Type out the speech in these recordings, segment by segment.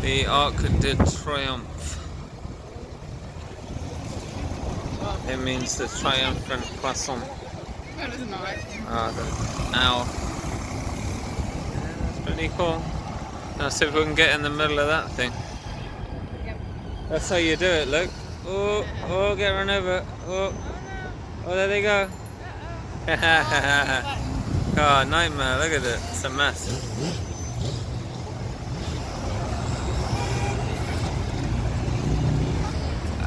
The Arc de Triomphe. It means the triumphant croissant. No, it does not. Ow. That's pretty cool. Now see if we can get in the middle of that thing. Yep. That's how you do it, look. Oh, oh, get run over. Oh, oh, there they go. Oh, nightmare, look at it. It's a mess.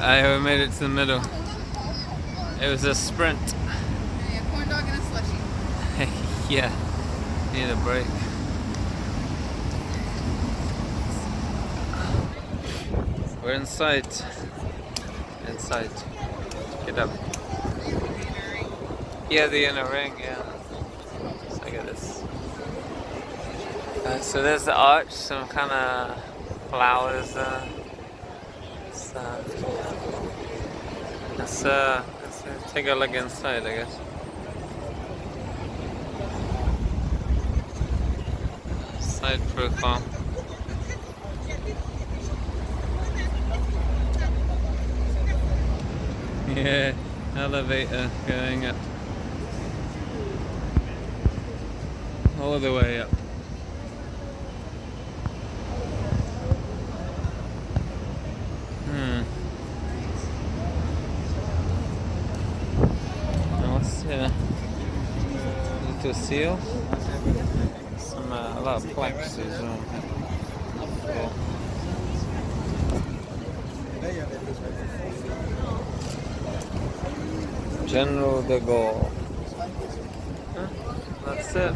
We made it to the middle. It was a sprint. Hey, a corn dog and a slushie. Yeah, need a break. We're inside. Inside. Get up. Yeah, the inner ring, yeah. Just look at this. So there's the arch, some kind of flowers there. Let's take a look inside, I guess. Side profile. Yeah, elevator going up. All the way up. What's here? Little seal. Some a lot of plaques as well. Cool. General de Gaulle. That's it.